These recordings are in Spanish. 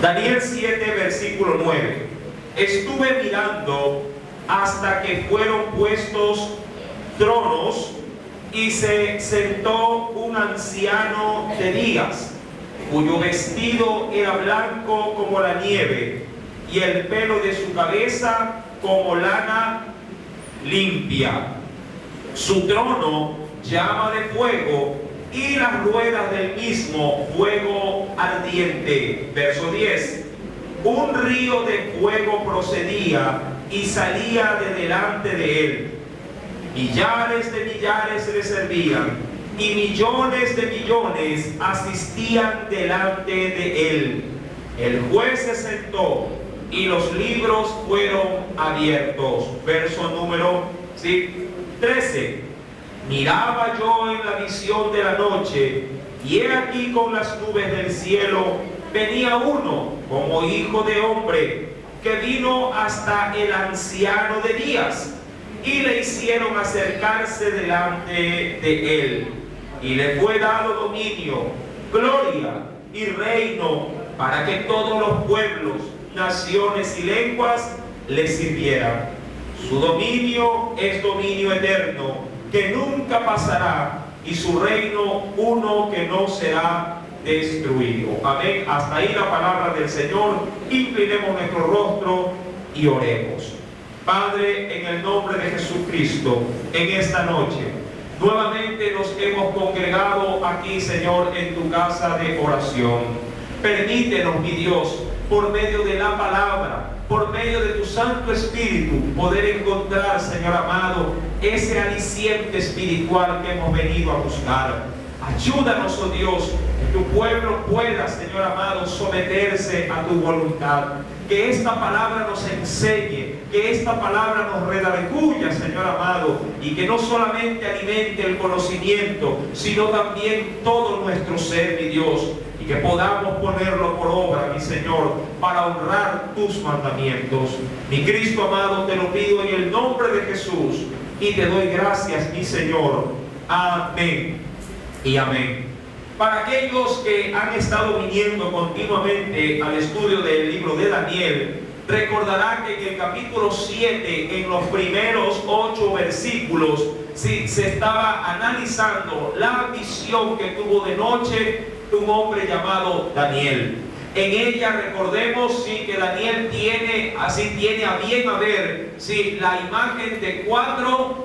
Daniel 7, versículo 9. Estuve mirando hasta que fueron puestos tronos y se sentó un anciano de días, cuyo vestido era blanco como la nieve y el pelo de su cabeza como lana limpia. Su trono llama de fuego y las ruedas del mismo fuego ardiente. Verso 10. Un río de fuego procedía y salía de delante de él. Millares de millares le servían y millones de millones asistían delante de él. El juez se sentó y los libros fueron abiertos. Verso número 13. Miraba yo en la visión de la noche, y he aquí con las nubes del cielo venía uno como hijo de hombre, que vino hasta el anciano de días, y le hicieron acercarse delante de él, y le fue dado dominio, gloria y reino, para que todos los pueblos, naciones y lenguas le sirvieran. Su dominio es dominio eterno, que nunca pasará, y su reino uno que no será destruido. Amén. Hasta ahí la palabra del Señor. Inclinemos nuestro rostro y oremos. Padre, en el nombre de Jesucristo, en esta noche, nuevamente nos hemos congregado aquí, Señor, en tu casa de oración. Permítenos, mi Dios, por medio de la palabra, por medio de tu Santo Espíritu, poder encontrar, Señor amado, ese aliciente espiritual que hemos venido a buscar. Ayúdanos, oh Dios, que tu pueblo pueda, Señor amado, someterse a tu voluntad. Que esta palabra nos enseñe, que esta palabra nos redarguya, Señor amado, y que no solamente alimente el conocimiento, sino también todo nuestro ser, mi Dios, y que podamos ponerlo por obra, mi Señor, para honrar tus mandamientos. Mi Cristo amado, te lo pido en el nombre de Jesús, y te doy gracias, mi Señor. Amén y amén. Para aquellos que han estado viniendo continuamente al estudio del libro de Daniel, recordarán que en el capítulo 7, en los primeros 8 versículos, se estaba analizando la visión que tuvo de noche un hombre llamado Daniel. En ella recordemos que Daniel tiene a bien a ver la imagen de cuatro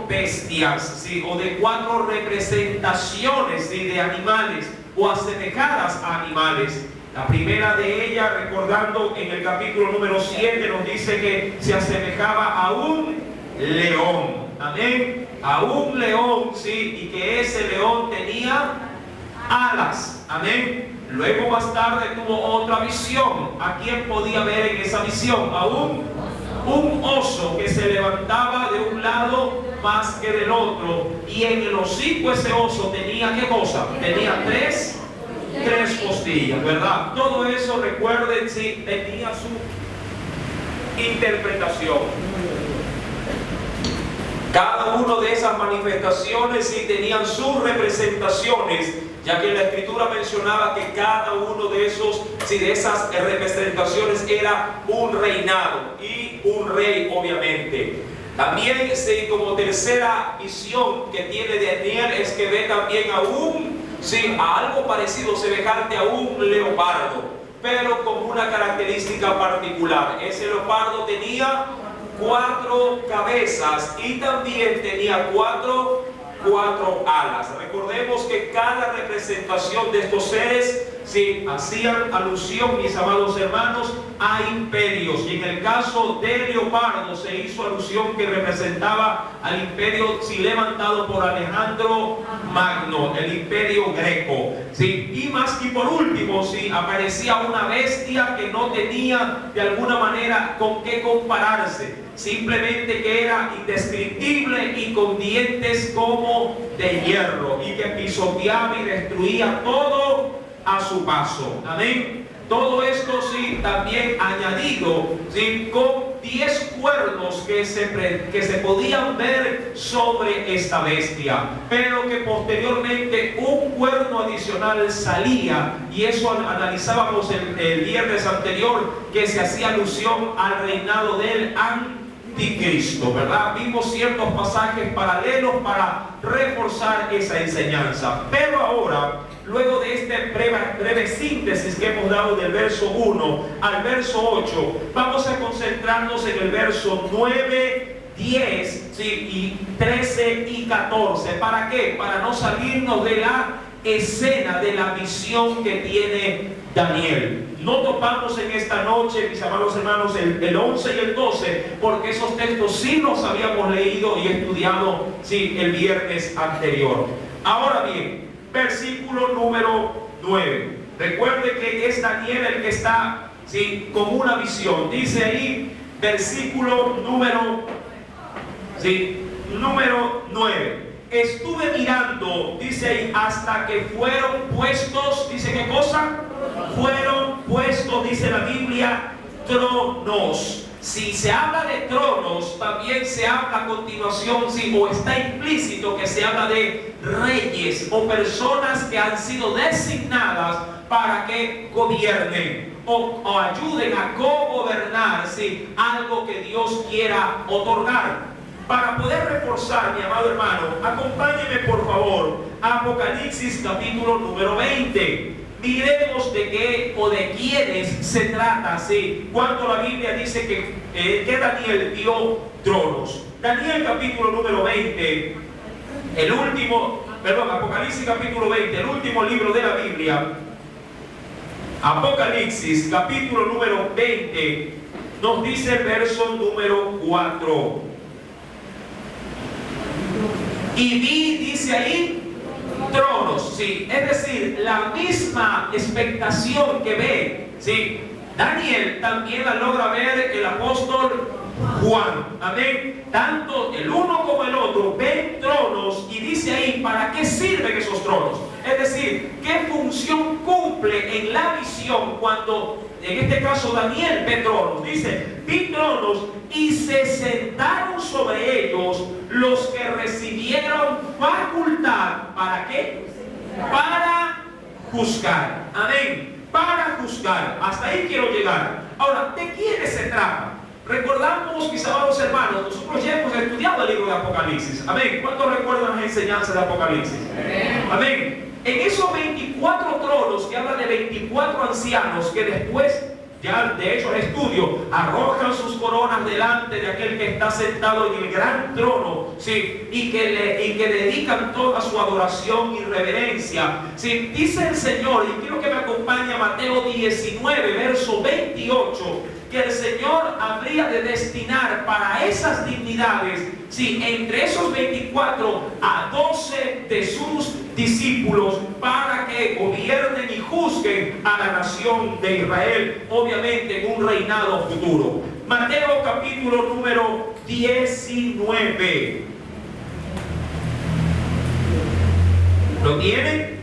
bestias, o de 4 representaciones de animales o asemejadas a animales. La primera de ellas, recordando en el capítulo número 7, nos dice que se asemejaba a un león. Amén. A un león, y que ese león tenía alas. Amén. Luego más tarde tuvo otra visión. ¿A quién podía ver en esa visión? A un oso que se levantaba de un lado más que del otro, y en el hocico ese oso tenía, ¿qué cosa? Tenía tres costillas, ¿verdad? Todo eso, recuerden, tenía su interpretación. Cada una de esas manifestaciones tenían sus representaciones, ya que la Escritura mencionaba que cada uno de esas representaciones era un reinado y un rey, obviamente. También, como tercera visión que tiene Daniel, es que ve también a algo parecido, semejante a un leopardo, pero con una característica particular. Ese leopardo tenía 4 cabezas y también tenía 4 alas. Recordemos que cada representación de estos seres hacían alusión, mis amados hermanos, a imperios, y en el caso del leopardo se hizo alusión que representaba al imperio levantado por Alejandro Magno, el imperio greco. Y por último aparecía una bestia que no tenía de alguna manera con qué compararse, simplemente que era indescriptible y con dientes como de hierro, y que pisoteaba y destruía todo a su paso. Amén. Todo esto también añadido con 10 cuernos que se podían ver sobre esta bestia, pero que posteriormente un cuerno adicional salía, y eso analizábamos el viernes anterior, que se hacía alusión al reinado del Anticristo, ¿verdad? Vimos ciertos pasajes paralelos para reforzar esa enseñanza, pero ahora, luego de esta breve síntesis que hemos dado del verso 1 al verso 8, vamos a concentrarnos en el verso 9, 10, ¿sí? Y 13 y 14. ¿Para qué? Para no salirnos de la escena, de la visión que tiene Daniel. No topamos en esta noche, mis amados hermanos, el 11 y el 12, porque esos textos sí los habíamos leído y estudiado, sí, el viernes anterior. Ahora bien, versículo número 9. Recuerde que es Daniel el que está, ¿sí?, con una visión. Dice ahí, versículo número 9. Estuve mirando, dice ahí, hasta que fueron puestos, dice qué cosa, fueron puestos, dice la Biblia, tronos. Si se habla de tronos, también se habla a continuación, sí, o está implícito que se habla de reyes o personas que han sido designadas para que gobiernen o ayuden a co-gobernar, sí, algo que Dios quiera otorgar. Para poder reforzar, mi amado hermano, acompáñeme por favor a Apocalipsis capítulo número 20. Miremos de qué o de quiénes se trata, ¿sí?, cuando la Biblia dice que Daniel vio tronos. Daniel capítulo número 20, Apocalipsis capítulo 20, el último libro de la Biblia. Apocalipsis capítulo número 20 nos dice el verso número 4. Y vi, dice ahí, tronos, sí, es decir, la misma expectación que ve, sí, Daniel, también la logra ver el apóstol Juan, amén. Tanto el uno como el otro ven tronos, y dice ahí, ¿para qué sirven esos tronos? Es decir, ¿qué función cumple en la visión cuando, en este caso, Daniel ve tronos? Dice, vi tronos y se sentaron sobre ellos los que recibieron facultad. ¿Para qué? Para juzgar. Amén. Para juzgar. Hasta ahí quiero llegar. Ahora, ¿de quiénes se trata? Recordamos, mis amados hermanos, nosotros ya hemos estudiado el libro de Apocalipsis. Amén. ¿Cuántos recuerdan las enseñanzas de Apocalipsis? Amén. En esos 24 tronos que hablan de 24 ancianos que después, ya de hecho el estudio, arrojan sus coronas delante de aquel que está sentado en el gran trono, ¿sí?, y que dedican toda su adoración y reverencia, ¿sí? Dice el Señor, y quiero que me acompañe a Mateo 19, verso 28, que el Señor habría de destinar para esas dignidades, sí, entre esos 24 a 12 de sus discípulos, para que gobiernen y juzguen a la nación de Israel, obviamente en un reinado futuro. Mateo capítulo número 19. ¿Lo tienen?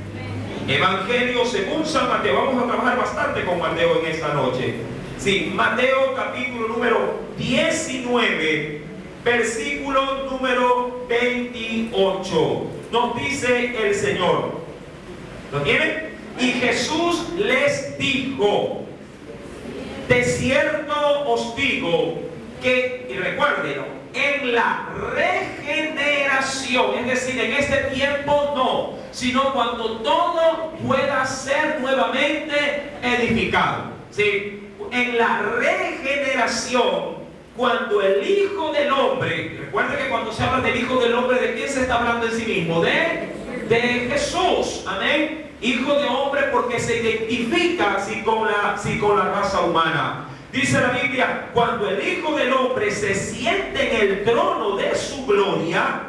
Evangelio según San Mateo. Vamos a trabajar bastante con Mateo en esta noche. Sí, Mateo capítulo número 19, versículo número 28. Nos dice el Señor. ¿Lo tienen? Y Jesús les dijo: de cierto os digo que, y recuérdenlo, en la regeneración, es decir, en este tiempo no, sino cuando todo pueda ser nuevamente edificado, ¿sí? En la regeneración, cuando el Hijo del Hombre, recuerden que cuando se habla del Hijo del Hombre, ¿de quién se está hablando en sí mismo? De Jesús, amén. Hijo de hombre, porque se identifica así con la raza humana. Dice la Biblia, cuando el Hijo del Hombre se siente en el trono de su gloria,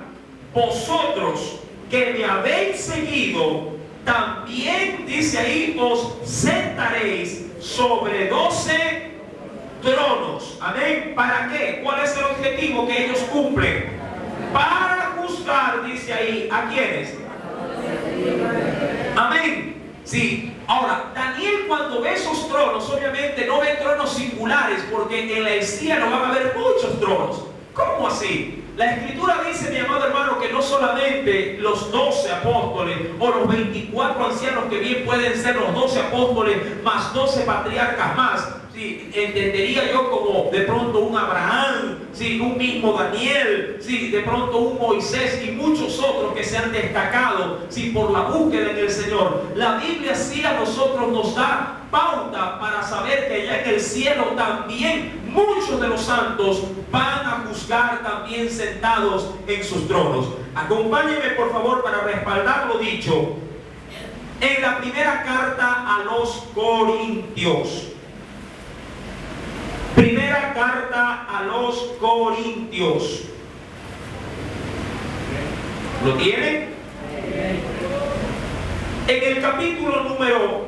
vosotros que me habéis seguido, también, dice ahí, os sentaréis sobre 12 tronos. Amén. ¿Para qué? ¿Cuál es el objetivo que ellos cumplen? Para juzgar, dice ahí, ¿a quiénes? Amén. Sí, Ahora, Daniel cuando ve esos tronos, obviamente no ve tronos singulares, porque en el cielo van a haber muchos tronos. ¿Cómo así? La Escritura dice, mi amado hermano, que no solamente los 12 apóstoles o los 24 ancianos, que bien pueden ser los 12 apóstoles más 12 patriarcas más, ¿sí? Entendería yo como de pronto un Abraham, ¿sí? Un mismo Daniel, ¿sí? De pronto un Moisés y muchos otros que se han destacado, ¿sí? Por la búsqueda en el Señor. La Biblia sí a nosotros nos da pauta para saber que ya en el cielo también muchos de los santos van a juzgar también sentados en sus tronos. Acompáñenme por favor para respaldar lo dicho en la primera carta a los Corintios. Primera carta a los Corintios. ¿Lo tienen? En el capítulo número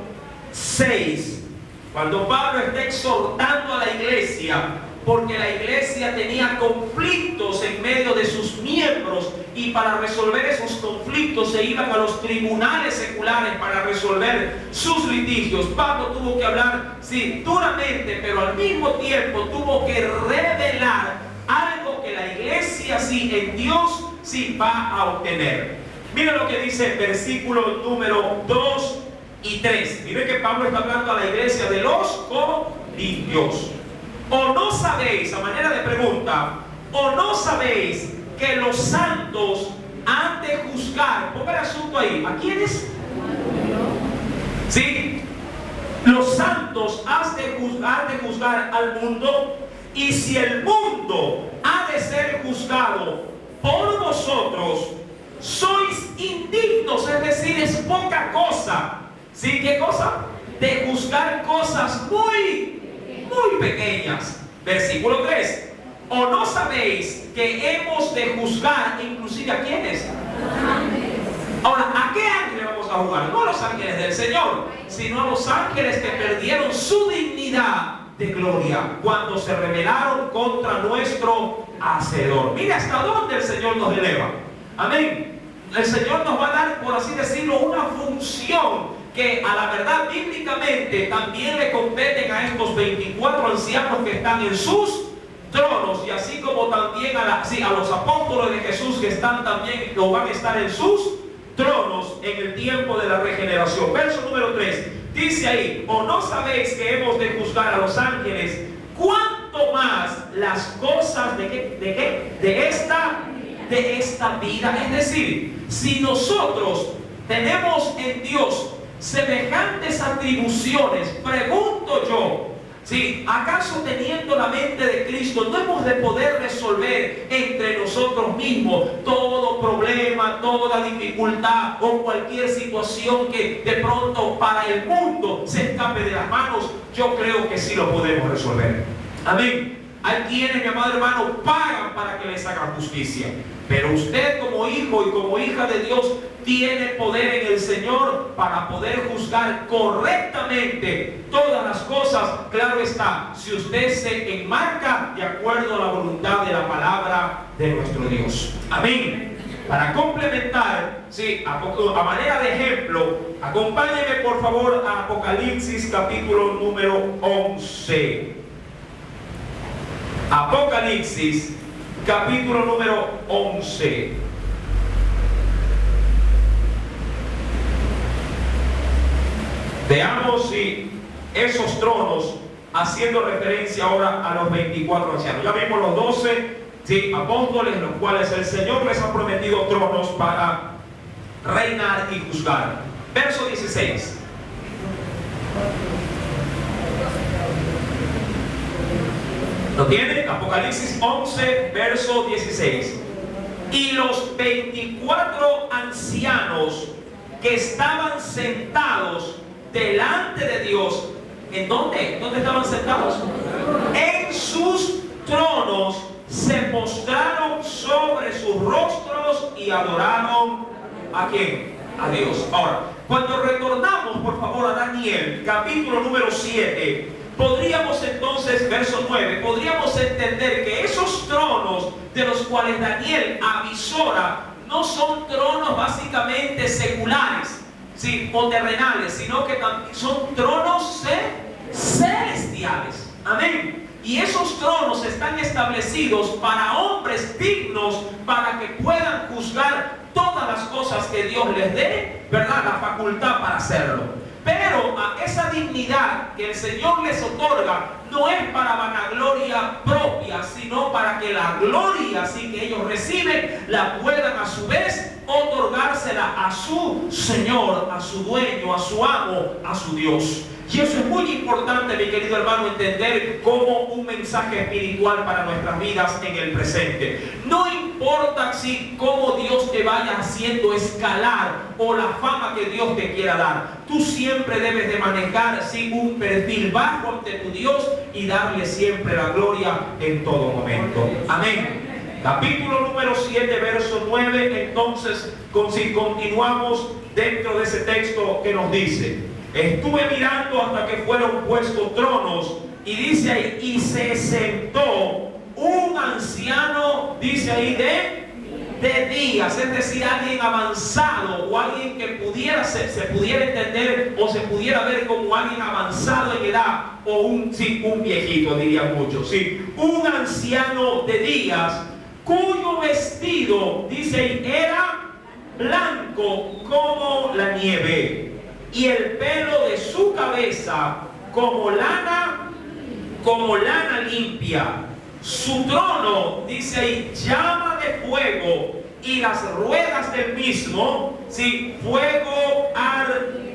6, cuando Pablo está exhortando a la iglesia, porque la iglesia tenía conflictos en medio de sus miembros, y para resolver esos conflictos se iban a los tribunales seculares para resolver sus litigios. Pablo tuvo que hablar, sí, duramente, pero al mismo tiempo tuvo que revelar algo que la iglesia, sí, en Dios, sí va a obtener. Mira lo que dice el versículo número 2 y 3. Mire que Pablo está hablando a la iglesia de los Corintios. ¿O no sabéis, a manera de pregunta, o no sabéis que los santos han de juzgar? Ponga el asunto ahí. ¿A quiénes? ¿Sí? Los santos han de juzgar al mundo. Y si el mundo ha de ser juzgado por vosotros, sois indignos, es decir, es poca cosa. ¿Sí? ¿Qué cosa? De juzgar cosas muy pequeñas. Versículo 3. ¿O no sabéis que hemos de juzgar inclusive a quiénes? Ahora, ¿a qué ángeles vamos a juzgar? No a los ángeles del Señor, sino a los ángeles que perdieron su dignidad de gloria cuando se rebelaron contra nuestro Hacedor. Mira hasta dónde el Señor nos eleva. Amén. El Señor nos va a dar, por así decirlo, una función que a la verdad bíblicamente también le competen a estos 24 ancianos que están en sus tronos, y así como también a los apóstoles de Jesús que están también o van a estar en sus tronos en el tiempo de la regeneración. Verso número 3 dice ahí: ¿o no sabéis que hemos de juzgar a los ángeles? ¿Cuánto más las cosas de esta vida? Es decir, si nosotros tenemos en Dios semejantes atribuciones, pregunto yo, ¿sí? ¿Acaso teniendo la mente de Cristo no hemos de poder resolver entre nosotros mismos todo problema, toda dificultad o cualquier situación que de pronto para el mundo se escape de las manos? Yo creo que sí lo podemos resolver. Amén. Hay quienes, mi amado hermano, pagan para que les hagan justicia. Pero usted como hijo y como hija de Dios tiene poder en el Señor para poder juzgar correctamente todas las cosas. Claro está, si usted se enmarca de acuerdo a la voluntad de la palabra de nuestro Dios. Amén. Para complementar, sí, a manera de ejemplo, acompáñenme por favor a Apocalipsis capítulo número 11. Apocalipsis capítulo número 11. Veamos si esos tronos, haciendo referencia ahora a los 24 ancianos. Ya vimos los 12, ¿sí?, apóstoles, los cuales el Señor les ha prometido tronos para reinar y juzgar. Verso 16. ¿Lo tiene? Apocalipsis 11, verso 16. Y los 24 ancianos que estaban sentados delante de Dios, ¿en dónde? ¿Dónde estaban sentados? En sus tronos se postraron sobre sus rostros y adoraron ¿a quién? A Dios. Ahora, cuando retornamos por favor a Daniel, capítulo número 7, podríamos entonces, verso 9, podríamos entender que esos tronos de los cuales Daniel avisora no son tronos básicamente seculares, sí, o terrenales, sino que son tronos celestiales. Amén. Y esos tronos están establecidos para hombres dignos, para que puedan juzgar todas las cosas que Dios les dé, ¿verdad?, la facultad para hacerlo. Pero a esa dignidad que el Señor les otorga no es para vanagloria propia, sino para que la gloria, sí, que ellos reciben, la puedan a su vez otorgársela a su Señor, a su dueño, a su amo, a su Dios. Y eso es muy importante, mi querido hermano, entender como un mensaje espiritual para nuestras vidas en el presente. No importa si cómo Dios te vaya haciendo escalar o la fama que Dios te quiera dar. Tú siempre debes de manejar un perfil bajo ante tu Dios y darle siempre la gloria en todo momento. Amén. Capítulo número 7, verso 9. Entonces, si continuamos dentro de ese texto que nos dice: estuve mirando hasta que fueron puestos tronos, y dice ahí, y se sentó un anciano, dice ahí, de días, es decir, alguien avanzado, o alguien que pudiera se pudiera entender o se pudiera ver como alguien avanzado en edad, o un viejito, dirían muchos, sí, un anciano de días, cuyo vestido, dice ahí, era blanco como la nieve, y el pelo de su cabeza como lana limpia. Su trono, dice ahí, llama de fuego, y las ruedas del mismo, sí, fuego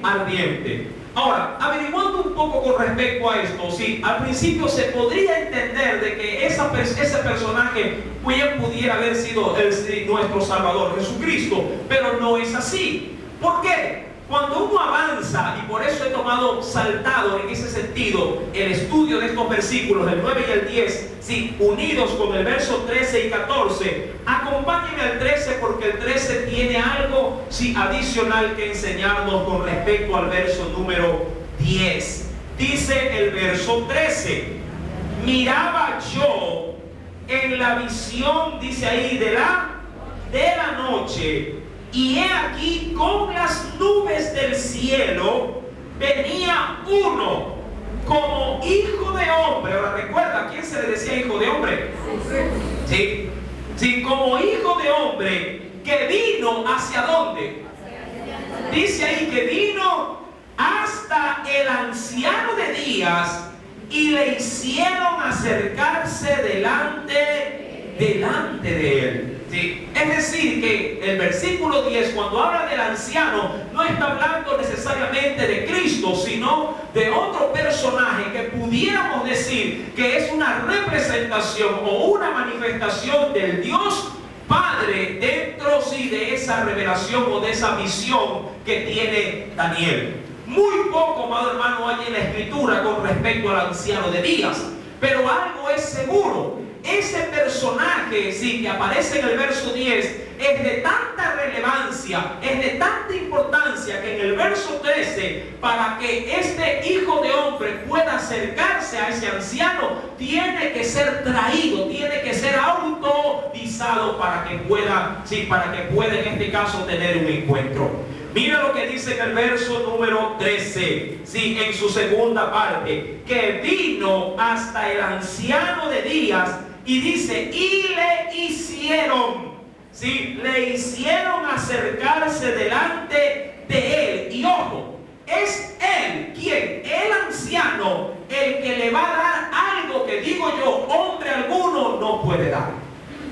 ardiente. Ahora, averiguando un poco con respecto a esto, sí, al principio se podría entender de que ese personaje bien pudiera haber sido nuestro Salvador Jesucristo, pero no es así. ¿Por qué? Cuando uno avanza, y por eso he saltado en ese sentido el estudio de estos versículos, el 9 y el 10, sí, unidos con el verso 13 y 14, acompáñenme al 13, porque el 13 tiene algo, sí, adicional que enseñarnos con respecto al verso número 10. Dice el verso 13: miraba yo en la visión, dice ahí, de la noche, y he aquí, con las nubes del cielo venía uno como hijo de hombre. Ahora recuerda, ¿a quién se le decía hijo de hombre? Sí, sí, como hijo de hombre, que vino ¿hacia dónde? Dice ahí que vino hasta el anciano de días, y le hicieron acercarse delante de él. ¿Sí? Es decir, que el versículo 10, cuando habla del anciano, no está hablando necesariamente de Cristo, sino de otro personaje que pudiéramos decir que es una representación o una manifestación del Dios Padre dentro, sí, de esa revelación o de esa visión que tiene Daniel. Muy poco, amado hermano, hay en la Escritura con respecto al anciano de días, pero algo es seguro. Ese personaje, sí, que aparece en el verso 10, es de tanta relevancia, es de tanta importancia, que en el verso 13, para que este hijo de hombre pueda acercarse a ese anciano, tiene que ser traído, tiene que ser autorizado para que pueda, sí, para que pueda en este caso tener un encuentro. Mira lo que dice en el verso número 13, sí, en su segunda parte, que vino hasta el anciano de días, y dice, y le hicieron, sí, le hicieron acercarse delante de él. Y ojo, es él, ¿quién? El anciano, el que le va a dar algo que, digo yo, hombre alguno no puede dar.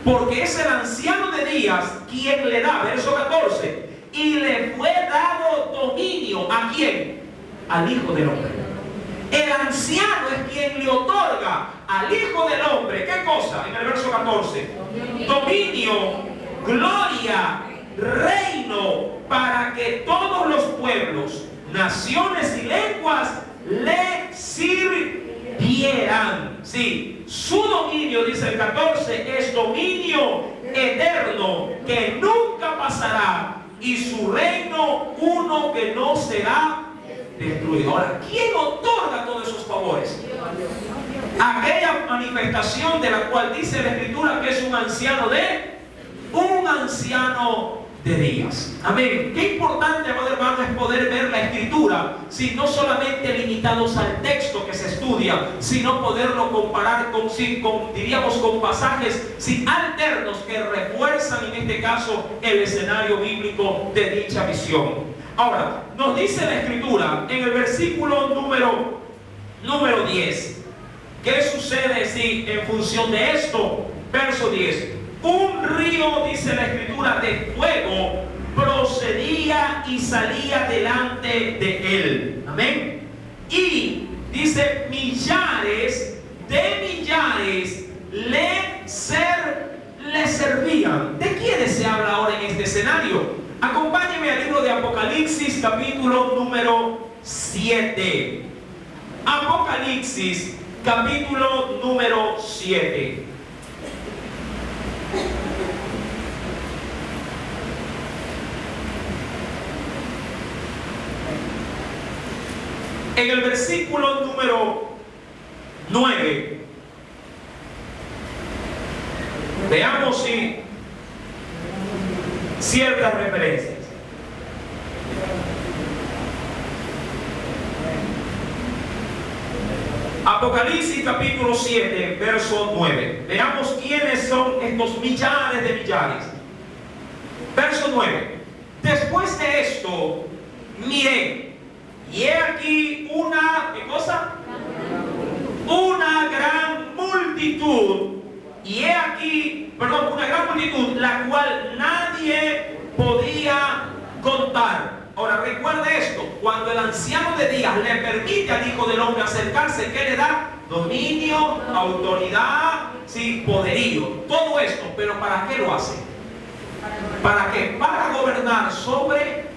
Porque es el anciano de días quien le da, verso 14, y le fue dado dominio. ¿A quién? Al Hijo del Hombre. El anciano es quien le otorga al Hijo del Hombre, ¿qué cosa? En el verso 14, dominio, gloria, reino, para que todos los pueblos, naciones y lenguas le sirvieran. Sí, su dominio, dice el 14, es dominio eterno que nunca pasará, y su reino uno que no será destruido. Ahora, ¿quién otorga todos esos favores? Aquella manifestación de la cual dice la Escritura que es un anciano de días. Amén. Qué importante, amado hermano, es poder ver la Escritura, si no solamente limitados al texto que se estudia, sino poderlo comparar con pasajes alternos que refuerzan en este caso el escenario bíblico de dicha visión. Ahora, nos dice la Escritura en el versículo número 10. ¿Qué sucede si en función de esto? Verso 10. Un río, dice la Escritura, de fuego procedía y salía delante de él. Amén. Y dice, millares de millares le servían. ¿De quiénes se habla ahora en este escenario? Acompáñeme al libro de Apocalipsis, capítulo número 7. Apocalipsis, capítulo número 7. En el versículo número 9, veamos si ciertas referencias. Apocalipsis capítulo 7, verso 9. Veamos quiénes son estos millares de millares. Verso 9. Después de esto, miré, y he aquí una, ¿qué cosa? Una gran multitud. Y he aquí, una gran multitud, la cual nadie podía contar. Ahora recuerde esto, cuando el anciano de días le permite al Hijo del Hombre acercarse, ¿qué le da? Dominio, autoridad, sí, poderío, todo esto. ¿Pero para qué lo hace? ¿Para qué? Para gobernar sobre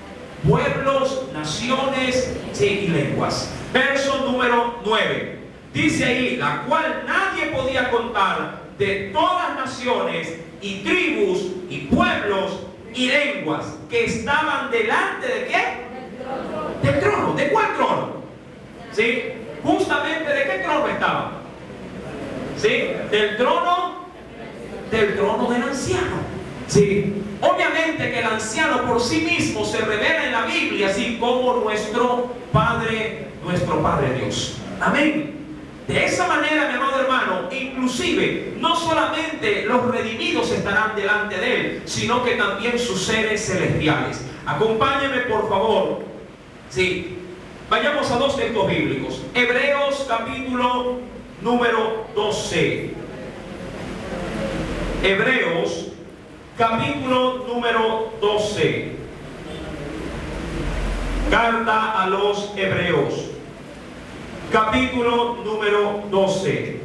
pueblos, naciones, sí, y lenguas. Verso número 9. Dice ahí, la cual nadie podía contar, de todas naciones y tribus y pueblos y lenguas que estaban delante de ¿qué? Del trono. ¿De cuál trono? ¿Sí? Justamente ¿de qué trono estaban? ¿Sí? Del trono del anciano. ¿Sí? Obviamente que el anciano por sí mismo se revela en la Biblia, así como nuestro Padre Dios. Amén. De esa manera, mi amado hermano, inclusive no solamente los redimidos estarán delante de él, sino que también sus seres celestiales. Acompáñenme, por favor. Sí, vayamos a dos textos bíblicos. Hebreos capítulo número 12. Hebreos capítulo número 12. Carta a los Hebreos, capítulo número 12.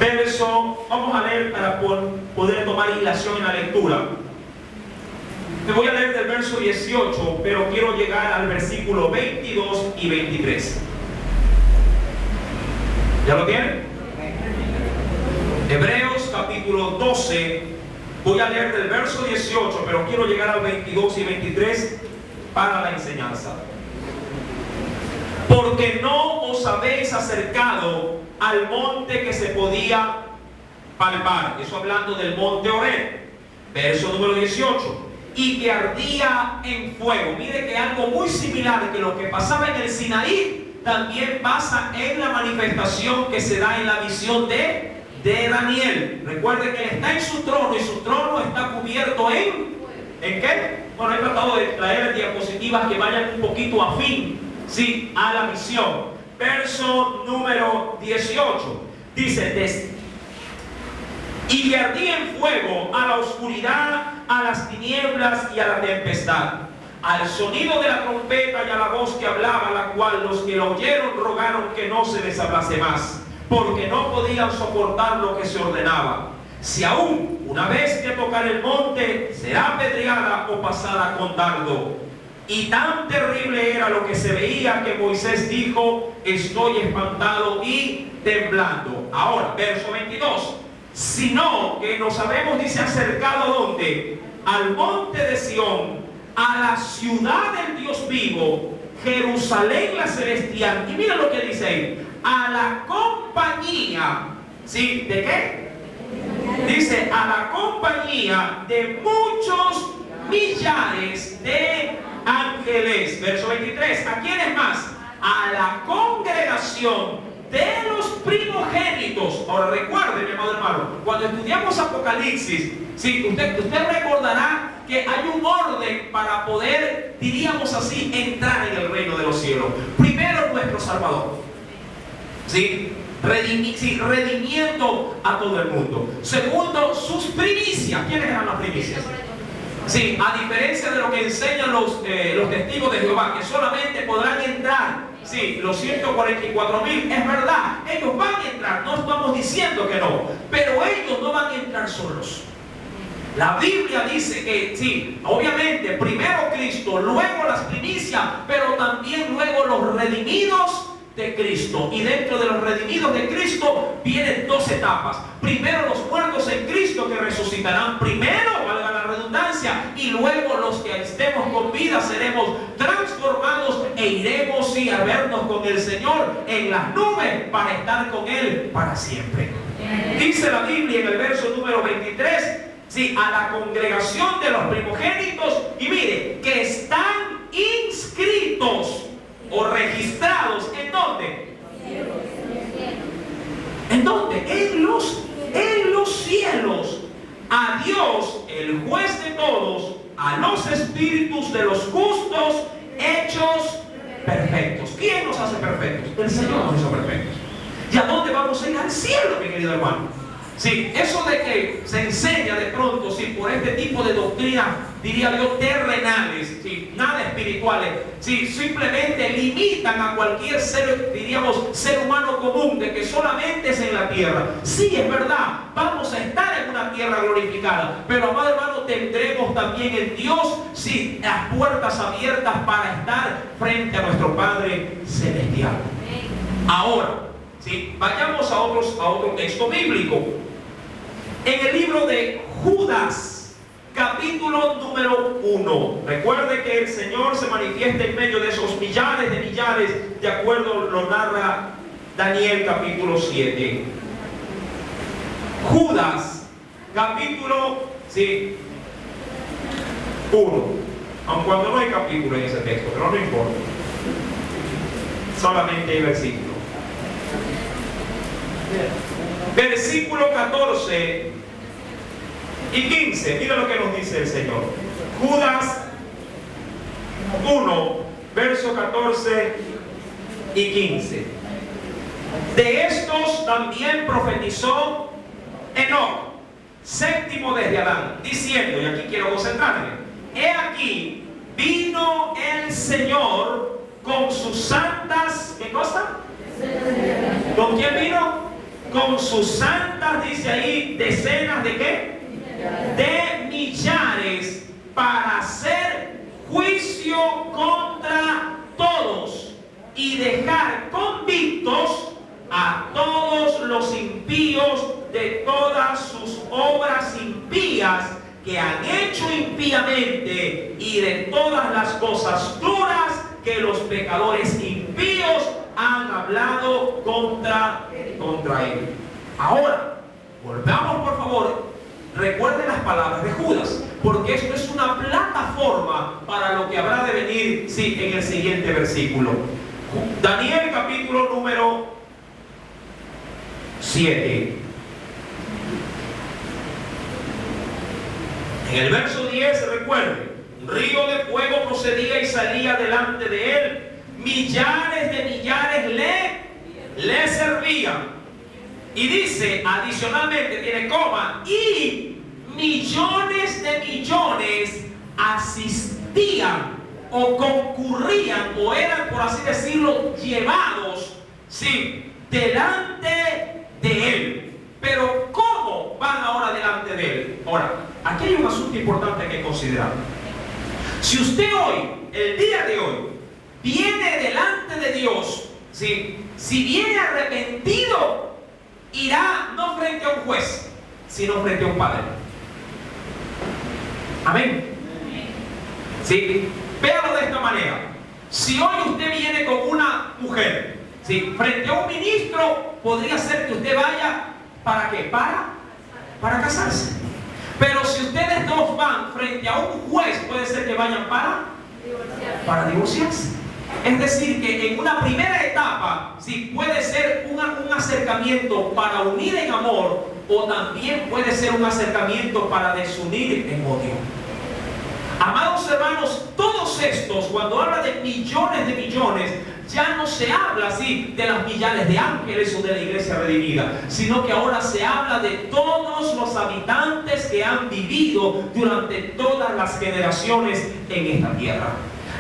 Verso, vamos a leer para poder tomar hilación en la lectura. Te voy a leer del verso 18, pero quiero llegar al versículo 22 y 23. ¿Ya lo tienen? Hebreos capítulo 12, voy a leer del verso 18, pero quiero llegar al 22 y 23 para la enseñanza. Porque no os habéis acercado al monte que se podía palpar. Eso hablando del monte Horeb. Verso número 18. Y que ardía en fuego. Mire que algo muy similar que lo que pasaba en el Sinaí también pasa en la manifestación que se da en la visión de Daniel. Recuerde que él está en su trono y su trono está cubierto ¿en qué? Bueno, he tratado de traer diapositivas que vayan un poquito afín, sí, a la visión. Verso número 18 dice: y que ardía en fuego a la oscuridad, a las tinieblas y a la tempestad, al sonido de la trompeta y a la voz que hablaba, la cual los que la oyeron rogaron que no se les hablase más, porque no podían soportar lo que se ordenaba. Si aún una bestia tocar el monte, será apedreada o pasada con dardo. Y tan terrible era lo que se veía que Moisés dijo: estoy espantado y temblando. Ahora, verso 22. Sino que nos habemos, dice, acercado ¿a dónde? Al monte de Sión, a la ciudad del Dios vivo, Jerusalén la celestial. Y mira lo que dice ahí: a la compañía, ¿sí? ¿De qué? Dice, a la compañía de muchos millares de ángeles. Verso 23. ¿A quiénes más? A la congregación de los primogénitos. Ahora recuerde, mi amado hermano, cuando estudiamos Apocalipsis, sí, usted recordará que hay un orden para poder, diríamos así, entrar en el reino de los cielos. Primero, nuestro Salvador, ¿sí? Redimiendo a todo el mundo. Segundo, sus primicias. ¿Quiénes eran las primicias? Sí, a diferencia de lo que enseñan los testigos de Jehová, que solamente podrán entrar, sí, los 144,000, es verdad, ellos van a entrar, no estamos diciendo que no, pero ellos no van a entrar solos. La Biblia dice que, sí, obviamente, primero Cristo, luego las primicias, pero también luego los redimidos de Cristo. Y dentro de los redimidos de Cristo vienen dos etapas. Primero los muertos en Cristo, que resucitarán primero, valga la redundancia, y luego los que estemos con vida seremos transformados e iremos, sí, a vernos con el Señor en las nubes para estar con Él para siempre. Dice la Biblia en el verso número 23, sí, a la congregación de los primogénitos, y mire, que están inscritos o registrados, ¿en dónde? ¿En dónde? En los cielos. A Dios, el juez de todos, a los espíritus de los justos hechos perfectos. ¿Quién nos hace perfectos? El Señor nos hizo perfectos. ¿Y a dónde vamos a ir? Al cielo, mi querido hermano. Sí, eso de que se enseña de pronto, sí, por este tipo de doctrinas, diría yo, terrenales, sí, nada espirituales, sí, simplemente limitan a cualquier ser, diríamos, ser humano común, de que solamente es en la tierra. Sí, es verdad, vamos a estar en una tierra glorificada, pero, amado hermano, tendremos también en Dios, sí, las puertas abiertas para estar frente a nuestro Padre Celestial. Ahora, sí, vayamos a otro texto bíblico. En el libro de Judas, capítulo número 1. Recuerde que el Señor se manifiesta en medio de esos millares de millares, de acuerdo lo narra Daniel capítulo 7. Judas, capítulo 1. Aun cuando no hay capítulo en ese texto, pero no importa. Solamente hay versículo. Versículo 14 y 15. Mira lo que nos dice el Señor. Judas 1, verso 14 y 15. De estos también profetizó Enoc, séptimo desde Adán, diciendo, y aquí quiero concentrarme: he aquí, vino el Señor con sus santas, ¿qué cosa? ¿Con quién vino? Con sus santas, dice ahí, decenas de ¿qué? De millares, para hacer juicio contra todos y dejar convictos a todos los impíos de todas sus obras impías que han hecho impíamente, y de todas las cosas duras que los pecadores impíos han hablado contra él. Ahora, volvamos por favor, recuerden las palabras de Judas, porque esto es una plataforma para lo que habrá de venir, sí, en el siguiente versículo. Daniel capítulo número 7. En el verso 10, recuerden, un río de fuego procedía y salía delante de él. Millares de millares le servían. Y dice, adicionalmente, tiene coma, y millones de millones asistían o concurrían o eran, por así decirlo, llevados, sí, delante de él. Pero ¿cómo van ahora delante de él? Ahora, aquí hay un asunto importante que considerar. Si usted hoy, el día de hoy, viene delante de Dios, ¿sí? Si viene arrepentido, irá no frente a un juez, sino frente a un padre. Amén. ¿Sí? Véalo de esta manera. Si hoy usted viene con una mujer, Sí, frente a un ministro podría ser que usted vaya, ¿para qué? Para casarse. Pero si ustedes dos van frente a un juez, puede ser que vayan para divorciarse. Es decir, que en una primera etapa, sí, puede ser un acercamiento para unir en amor, o también puede ser un acercamiento para desunir en odio. Amados hermanos, todos estos, cuando habla de millones, ya no se habla así de las millares de ángeles o de la iglesia redimida, sino que ahora se habla de todos los habitantes que han vivido durante todas las generaciones en esta tierra.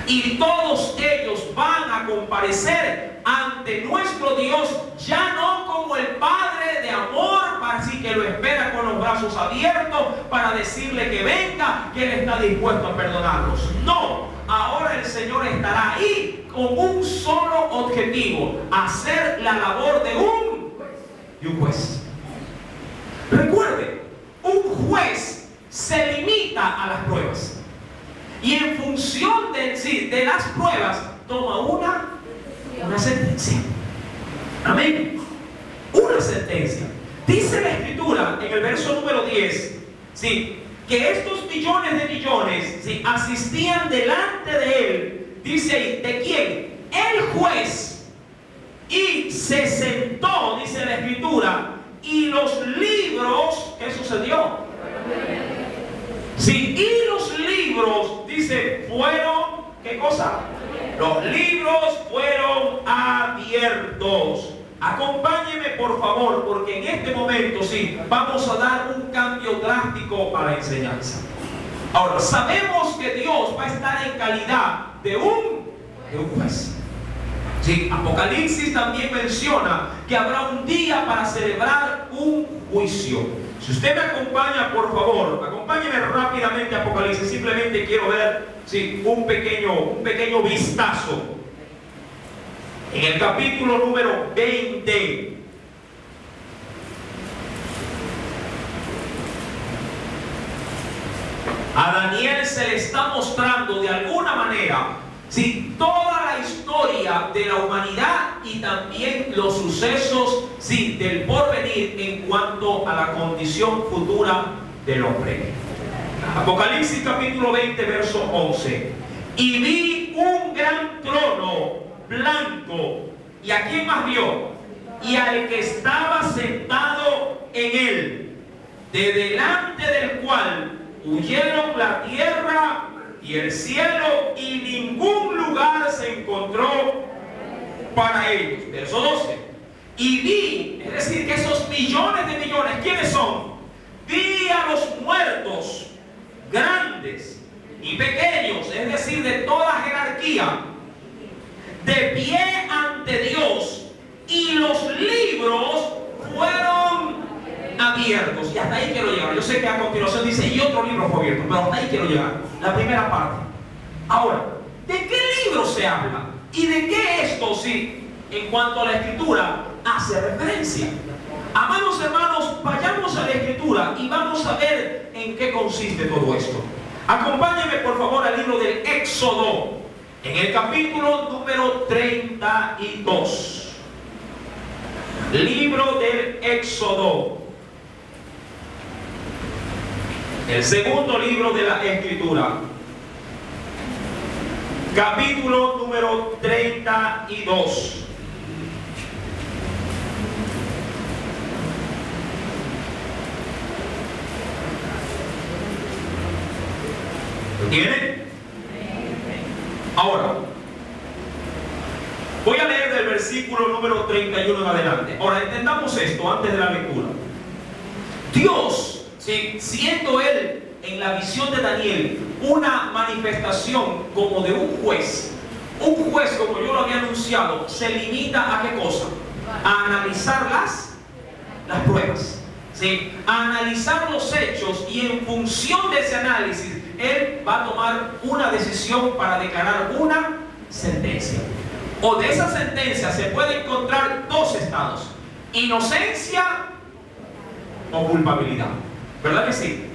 Y todos ellos van a comparecer ante nuestro Dios, ya no como el Padre de amor, así que lo espera con los brazos abiertos para decirle que venga, que Él está dispuesto a perdonarnos. No, ahora el Señor estará ahí con un solo objetivo: hacer la labor de un juez. Recuerde, un juez se limita a las pruebas. Y en función de las pruebas, toma una sentencia. Amén. Una sentencia. Dice la Escritura en el verso número 10, ¿sí?, que estos millones, ¿sí?, asistían delante de él. Dice ahí, ¿de quién? El juez. Y se sentó, dice la Escritura, y los libros, ¿qué sucedió? Sí, y los libros, dice, fueron, ¿qué cosa? Los libros fueron abiertos. Acompáñeme por favor, porque en este momento sí, vamos a dar un cambio drástico a la enseñanza. Ahora, sabemos que Dios va a estar en calidad de un juez. Sí, Apocalipsis también menciona que habrá un día para celebrar un juicio. Si usted me acompaña, por favor, acompáñeme rápidamente a Apocalipsis. Simplemente quiero ver, sí, un pequeño vistazo. En el capítulo número 20. A Daniel se le está mostrando de alguna manera, sí, toda la historia de la humanidad y también los sucesos, sí, del porvenir en cuanto a la condición futura del hombre. Apocalipsis capítulo 20, verso 11. Y vi un gran trono blanco. ¿Y a quién más vio? Y al que estaba sentado en él, de delante del cual huyeron la tierra y el cielo, y ningún lugar se encontró para ellos. Verso 12. Y vi, es decir, que esos millones de millones, ¿quiénes son? Vi a los muertos, grandes y pequeños, es decir, de toda jerarquía, de pie ante Dios, y los libros fueron abiertos. Y hasta ahí quiero llegar. Yo sé que a continuación dice, y otro libro fue abierto, pero hasta ahí quiero llegar. La primera parte. Ahora, ¿de qué libro se habla? ¿Y de qué esto, sí, en cuanto a la Escritura, hace referencia? Amados hermanos, vayamos a la Escritura y vamos a ver en qué consiste todo esto. Acompáñenme por favor al libro del Éxodo, en el capítulo número 32. Libro del Éxodo, el segundo libro de la Escritura, capítulo número 32. ¿Lo tienen? Ahora, voy a leer del versículo número 31 en adelante. Ahora, entendamos esto antes de la lectura. Dios, ¿sí?, siendo Él en la visión de Daniel una manifestación como de un juez, como yo lo había anunciado, se limita a ¿qué cosa? A analizar las pruebas, ¿sí?, a analizar los hechos, y en función de ese análisis Él va a tomar una decisión para declarar una sentencia. O de esa sentencia se puede encontrar dos estados: inocencia o culpabilidad. ¿Verdad que sí?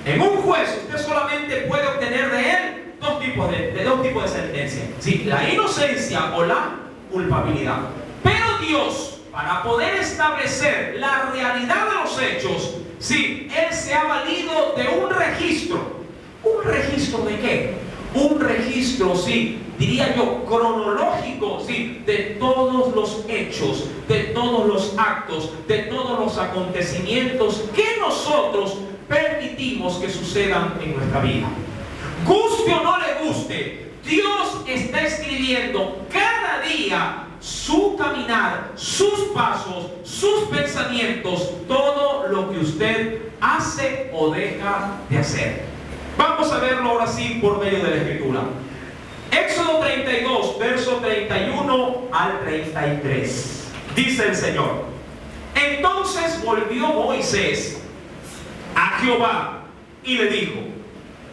En un juez usted solamente puede obtener de él dos tipos de sentencia: sí, la inocencia o la culpabilidad. Dios, para poder establecer la realidad de los hechos, sí, Él se ha valido de un registro. ¿Un registro de qué? Un registro, sí, diría yo, cronológico, sí, de todos los hechos, de todos los actos, de todos los acontecimientos que nosotros permitimos que sucedan en nuestra vida. Guste o no le guste, Dios está escribiendo cada día su caminar, sus pasos, sus pensamientos, todo lo que usted hace o deja de hacer. Vamos a verlo ahora sí por medio de la Escritura. Éxodo 32, verso 31 al 33. Dice el Señor: entonces volvió Moisés a Jehová y le dijo: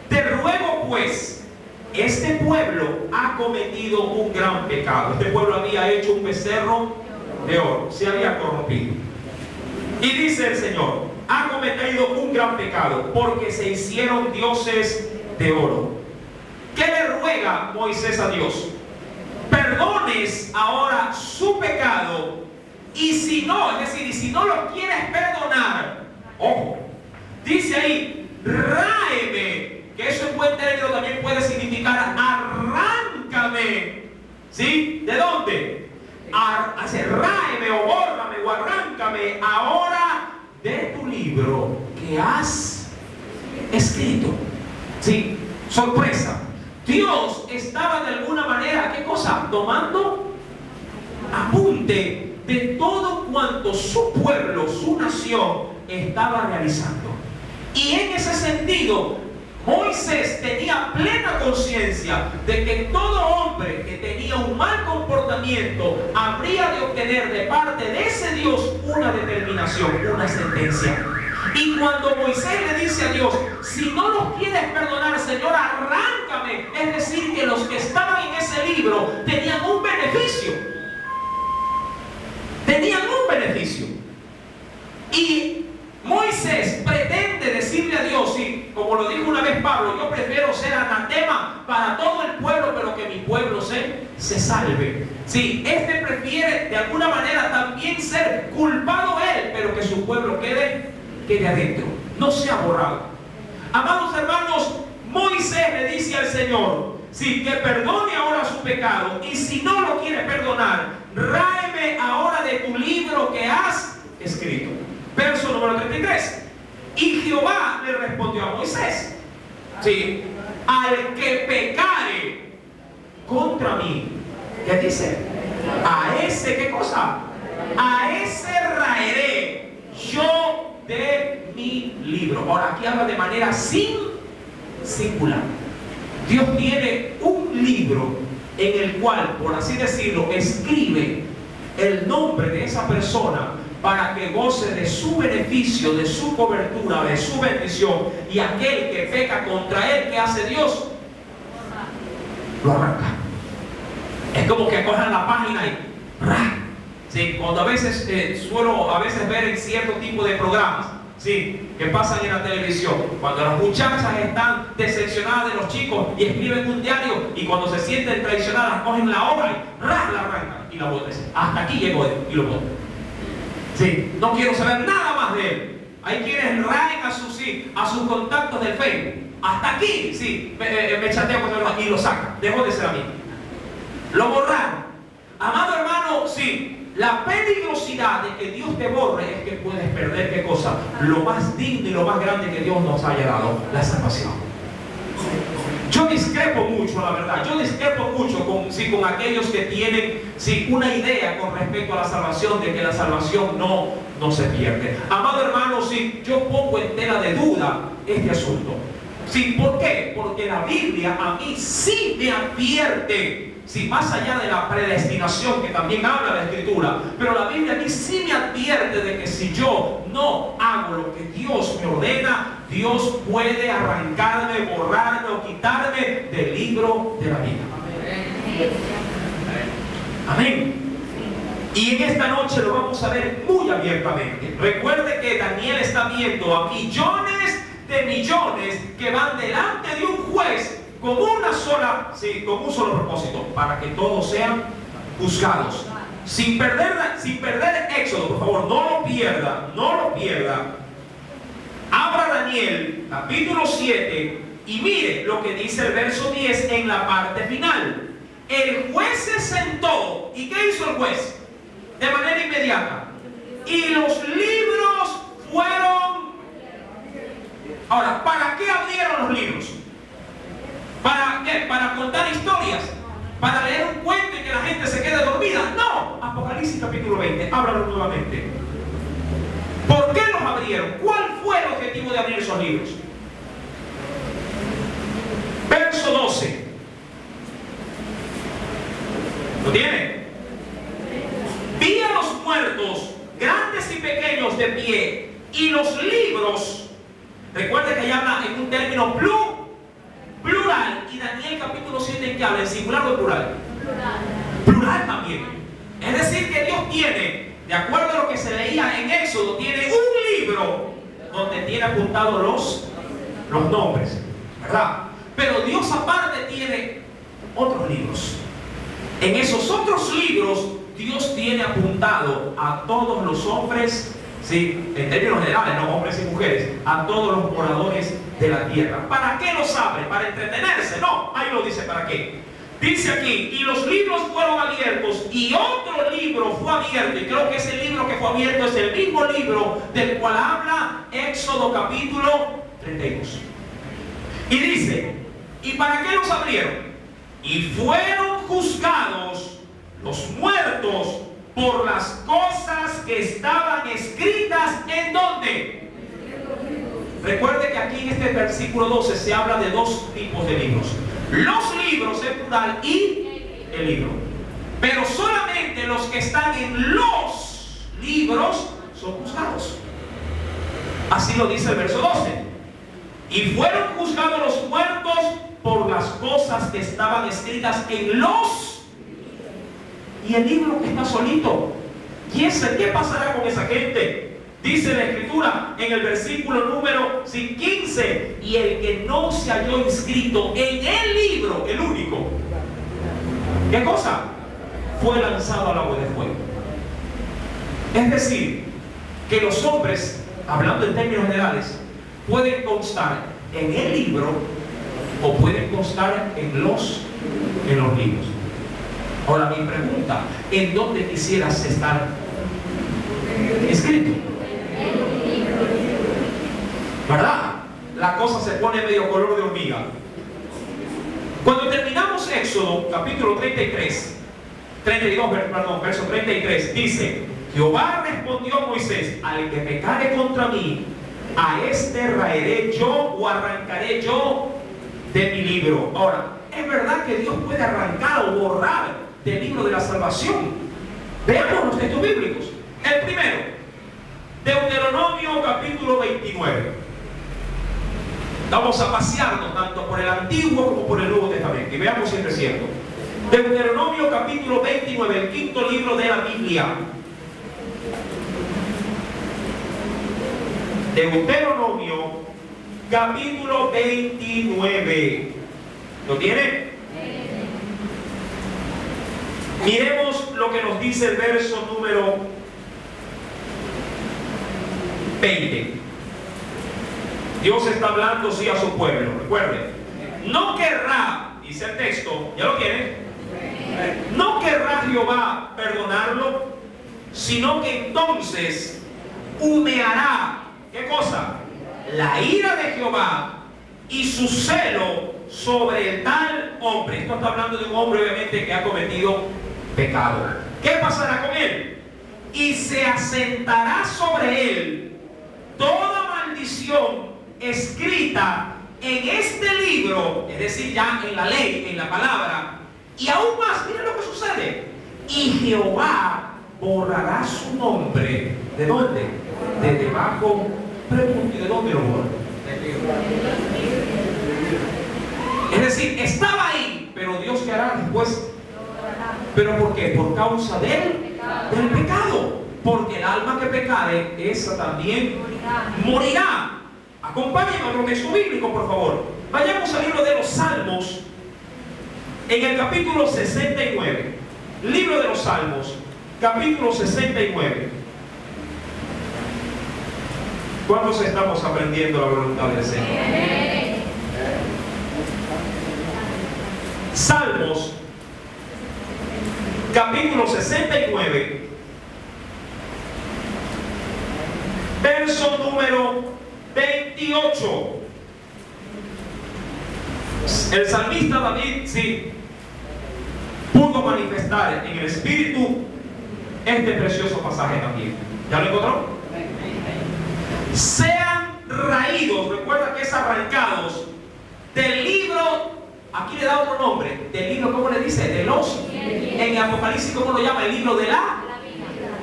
te ruego pues, este pueblo ha cometido un gran pecado. Este pueblo había hecho un becerro de oro, se había corrompido. Y dice el Señor: ha cometido un gran pecado, porque se hicieron dioses de oro. ¿Qué le ruega Moisés a Dios? Perdones ahora su pecado, y si no, es decir, y si no lo quieres perdonar, ojo, dice ahí, ráeme, que eso en buen término también puede significar arráncame, ¿sí? ¿De dónde? Ráeme o bórrame o arráncame ahora de tu libro que has escrito. Sí, sorpresa. Dios estaba de alguna manera, ¿qué cosa? Tomando apunte de todo cuanto su pueblo, su nación estaba realizando. Y en ese sentido, Moisés tenía plena conciencia de que todo hombre que tenía un mal comportamiento habría de obtener de parte de ese Dios una determinación, una sentencia. Y cuando Moisés le dice a Dios: si no los quieres perdonar, Señor, arráncame, es decir, que los que estaban en ese libro tenían un beneficio. Tenían un beneficio. Y Moisés pretende decirle a Dios, y como lo dijo una vez Pablo, yo prefiero ser anatema para todo el pueblo, pero que mi pueblo se salve. Sí, este prefiere de alguna manera también ser culpado él, pero que su pueblo quede adentro, no sea borrado. Amados hermanos, Moisés le dice al Señor, sí, que perdone ahora su pecado, y si no lo quiere perdonar, ráeme ahora de tu libro que has escrito. Verso número 33. Y Jehová le respondió a Moisés, sí, al que pecare contra mí, ¿qué dice? A ese, ¿qué cosa? A ese raeré yo de mi libro. Ahora aquí habla de manera singular. Dios tiene un libro en el cual, por así decirlo, escribe el nombre de esa persona para que goce de su beneficio, de su cobertura, de su bendición. Y aquel que peca contra él, ¿qué hace Dios? Lo arranca. Es como que cojan la página y ¡ra! Sí, cuando a veces suelo ver en cierto tipo de programas, sí, que pasan en la televisión, cuando las muchachas están decepcionadas de los chicos y escriben un diario, y cuando se sienten traicionadas cogen la hoja y ¡ra! La arrancan y la botan. Hasta aquí llegó él y lo botan. Sí, no quiero saber nada más de él. Hay quienes raen a sus contactos del Facebook. Hasta aquí, sí, me chateo con él y lo sacan. Dejó de ser amigo. Lo borraron. Amado hermano, sí, la peligrosidad de que Dios te borre es que puedes perder, ¿qué cosa? Lo más digno y lo más grande que Dios nos haya dado, la salvación. Yo discrepo mucho, la verdad. Yo discrepo mucho con aquellos que tienen una idea con respecto a la salvación, de que la salvación no se pierde. Amado hermano, yo pongo en tela de duda este asunto. Sí, ¿por qué? Porque la Biblia a mí sí me advierte, más allá de la predestinación que también habla la Escritura, pero la Biblia a mí sí me advierte de que si yo no hago lo que Dios me ordena, Dios puede arrancarme, borrarme o quitarme del libro de la vida. Amén. Y en esta noche lo vamos a ver muy abiertamente. Recuerde que Daniel está viendo a millones de millones que van delante de un juez con un solo propósito, para que todos sean juzgados. sin perder Éxodo, por favor, no lo pierda. Abra Daniel, capítulo 7, y mire lo que dice el verso 10 en la parte final. El juez se sentó, ¿y qué hizo el juez? De manera inmediata. Y los libros fueron... Ahora, ¿para qué abrieron los libros? ¿Para qué? ¿Para contar historias? ¿Para leer un cuento y que la gente se quede dormida? No. Apocalipsis capítulo 20, ábralo nuevamente. ¿Por qué los abrieron? ¿Cuál fue el objetivo de abrir esos libros? Verso 12. ¿Lo tiene? Vi a los muertos, grandes y pequeños, de pie, y los libros. Recuerde que ahí habla en un término plural. Y Daniel capítulo 7 en que habla, ¿en singular o plural? Plural también. Es decir, que Dios tiene, de acuerdo a lo que se leía en Éxodo, tiene un libro donde tiene apuntados los nombres, ¿verdad? Pero Dios aparte tiene otros libros. En esos otros libros Dios tiene apuntado a todos los hombres, sí, en términos generales, no hombres y mujeres, a todos los moradores de la tierra. ¿Para qué los abre? ¿Para entretenerse? No, ahí lo dice para qué. Dice aquí, y los libros fueron abiertos, y otro libro fue abierto, y creo que ese libro que fue abierto es el mismo libro del cual habla Éxodo capítulo 32. Y dice, ¿y para qué los abrieron? Y fueron juzgados los muertos por las cosas que estaban escritas ¿en dónde? Recuerde que aquí en este versículo 12 se habla de dos tipos de libros. Los libros en plural y el libro. Pero solamente los que están en los libros son juzgados. Así lo dice el verso 12. Y fueron juzgados los muertos por las cosas que estaban escritas en los... Y el libro que está solito. ¿Qué pasará con esa gente? Dice la Escritura en el versículo número 15, y el que no se halló inscrito en el libro, el único, ¿qué cosa? Fue lanzado al agua de fuego. Es decir, que los hombres, hablando en términos generales, pueden constar en el libro o pueden constar en los libros. Ahora mi pregunta, ¿en dónde quisieras estar escrito? ¿Verdad? La cosa se pone medio color de hormiga. Cuando terminamos Éxodo, capítulo 32, verso 33, dice, Jehová respondió a Moisés, al que pecare contra mí, a este raeré yo o arrancaré yo de mi libro. Ahora, es verdad que Dios puede arrancar o borrar del libro de la salvación. Veamos los textos bíblicos. El primero, Deuteronomio capítulo 29. Vamos a pasearnos tanto por el Antiguo como por el Nuevo Testamento y veamos si es cierto. Deuteronomio capítulo 29, el quinto libro de la Biblia. Deuteronomio capítulo 29. ¿Lo tiene? Miremos lo que nos dice el verso número 20. Dios está hablando sí a su pueblo. Recuerden, no querrá, dice el texto, ¿ya lo tienen? No querrá Jehová perdonarlo, sino que entonces humeará, ¿qué cosa? La ira de Jehová y su celo sobre el tal hombre. Esto está hablando de un hombre obviamente que ha cometido pecado. ¿Qué pasará con él? Y se asentará sobre él toda maldición escrita en este libro, es decir, ya en la ley, en la palabra. Y aún más, miren lo que sucede. Y Jehová borrará su nombre. ¿De dónde? De debajo. Pregunto, ¿y de dónde lo borra? Es decir, estaba ahí, pero Dios ¿qué hará después? ¿Pero por qué? Por causa del pecado. Porque el alma que pecare, esa también morirá. Acompáñenme a otro texto bíblico, por favor. Vayamos al libro de los Salmos, en el capítulo 69. Libro de los Salmos, capítulo 69. ¿Cuántos estamos aprendiendo la voluntad del Señor? Salmos, capítulo 69, verso número 28. El salmista David, sí, pudo manifestar en el Espíritu este precioso pasaje también. ¿Ya lo encontró? Sean raídos, recuerda que es arrancados del libro, aquí le da otro nombre, del libro, ¿cómo le dice? De los, en Apocalipsis, ¿cómo lo llama? El libro de la,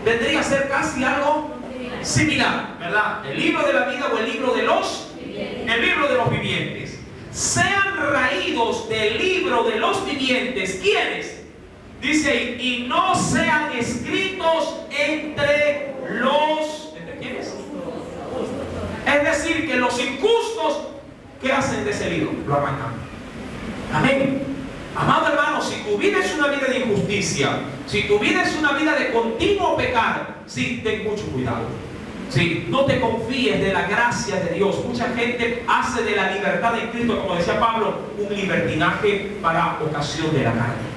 vendría a ser casi algo similar, ¿verdad? El libro de la vida o el libro de los, el libro de los vivientes. Sean raídos del libro de los vivientes. ¿Quiénes? Dice ahí, y no sean escritos entre los, ¿entre quiénes? Es decir, que los injustos, ¿qué hacen de ese libro? Lo arrancan. Amén. Amado hermano, si tu vida es una vida de injusticia, si tu vida es una vida de continuo pecar, sí, ten mucho cuidado. Sí, no te confíes de la gracia de Dios. Mucha gente hace de la libertad en Cristo, como decía Pablo, un libertinaje para ocasión de la carne.